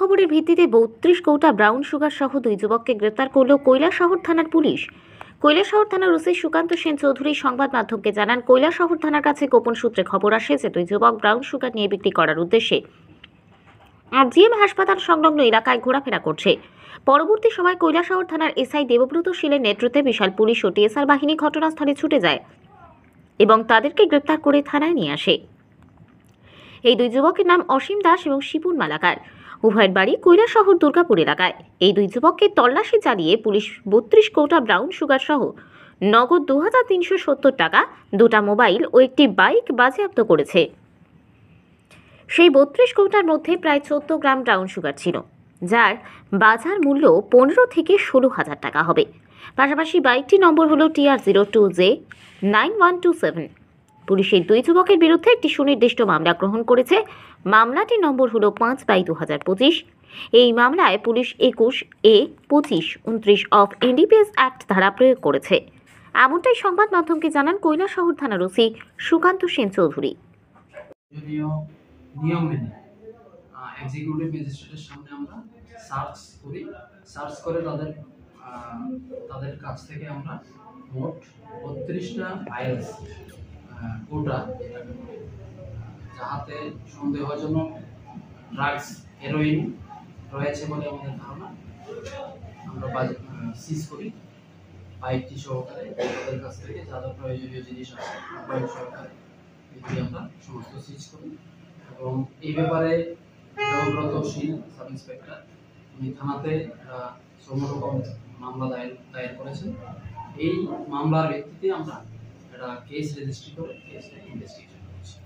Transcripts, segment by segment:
খবরের ভিত্তিতে 32 কৌটা ব্রাউন সুগার সহ 2 যুবককে গ্রেপ্তার করল কৈলাসহর থানার পুলিশ। কৈলাসহর থানার ওসি সুকান্ত সেন চৌধুরী সংবাদ মাধ্যমকে জানান, কৈলাসহর থানার কাছে গোপন সূত্রে খবর আসে যে 2 যুবক ব্রাউন সুগার নিয়ে বিক্রি করার উদ্দেশ্যে আরজিএম হাসপাতাল সংলগ্ন এলাকায় ঘোরাফেরা করছে। পরবর্তী সময় কৈলাসহর থানার এসআই দেবব্রত শীলের নেতৃত্বে বিশাল পুলিশ ও টিএসআর বাহিনী ঘটনাস্থলে ছুটে যায় এবং তাদেরকে গ্রেপ্তার করে থানায় নিয়ে আসে। এই 2 যুবকের নাম অসীম দাস এবং শিপুন মালাকার। উভয়ের বাড়ি কৈলাসহর দুর্গাপুর এলাকায়। এই 2 যুবককে তল্লাশি চালিয়ে পুলিশ 32 কৌটা ব্রাউন সুগার সহ নগদ 2370 টাকা, 2টা মোবাইল ও একটি বাইক বাজেয়াপ্ত করেছে। সেই 32 কৌটার মধ্যে প্রায় 14 গ্রাম ব্রাউন সুগার ছিল, যার বাজার মূল্য 15 থেকে 16,000 টাকা হবে। পাশাপাশি বাইকটির নম্বর হলো TR02J9127। পুলিশ এই 2 যুবকের বিরুদ্ধে একটি সুনির্দিষ্ট মামলা গ্রহণ করেছে। মামলাটির নম্বর হলো 5/2025। এই মামলায় police 21A, 25, 29 of NDPS act ধারা প্রয়োগ করেছে। এমনটাই সংবাদ মাধ্যমকে জানান কৈলাসহর থানার ওসি সুকান্ত সেন চৌধুরী। নিয়ম মেনে এক্সিকিউটিভ ম্যাজিস্ট্রেটের সামনে আমরা সার্চ করে তাদের কাছ থেকে আমরা মোট 32টা ফাইলস কোটা, যাহাতে সন্দেহজনক ড্রাগস হেরোইন রয়েছে বলে আমাদের ধারণা, আমরা সিজ করি। বাইকটি সহকারে তাদের কাছ থেকে যা যা প্রয়োজনীয় জিনিস আছে বাইক সহকারে এগুলি আমরা সমস্ত সিজ করি। এবং এই ব্যাপারে দেবব্রত শীল সাব ইন্সপেক্টর উনি থানাতে সমরকম মামলা দায়ের করেছেন। এই মামলার ভিত্তিতে আমরা একটা কেস রেজিস্ট্রি করে কেসটা ইনভেস্টিগেশন করছি।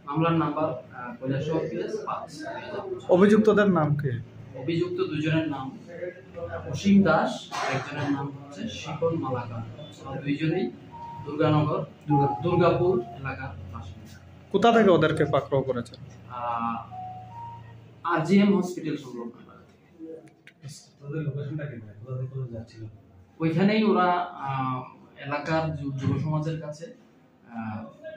মামলার নাম্বার কৈলাসহর PS 5। অভিযুক্তদের নাম কি? অভিযুক্ত 2 জনের নাম অসীম দাস, একজনের নাম হচ্ছে শিপন মালাকার। 2 জনেই দুর্গাপুর এলাকার বাসিন্দা। কোথা থেকে ওদেরকে পাকড়াও করেছেন? আরজিএম হসপিটাল সংলগ্ন এলাকা থেকে। ওদের লোকেশনটা কি, কোথা থেকে যাচ্ছিল? ওইখানেই ওরা এলাকার যুব সমাজের কাছে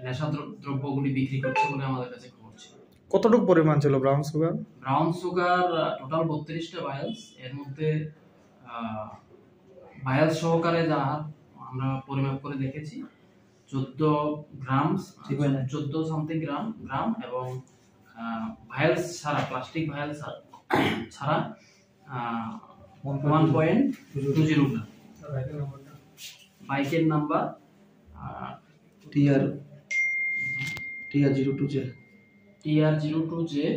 নেশা দ্রব্যগুলি বিক্রি করছে বলে আমাদের কাছে খবর ছিল। কতটুকু পরিমাণ ছিল brown sugar? Brown sugar total 32টা ভায়ালস। এর মধ্যে ভায়ালস সহকারে যা আমরা পরিমাপ করে দেখেছি 14 সামথিং গ্রাম এবং ভায়ালস ছাড়া, প্লাস্টিক ভায়ালস ছাড়া 1.20 গ্রাম। বাইকের নাম্বার TR02J 9127।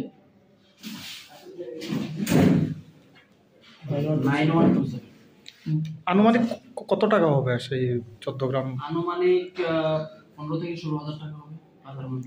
আনুমানিক কত টাকা হবে সেই 14 গ্রাম? আনুমানিক 15 থেকে 16,000 টাকা হবে বাজার মূল্য।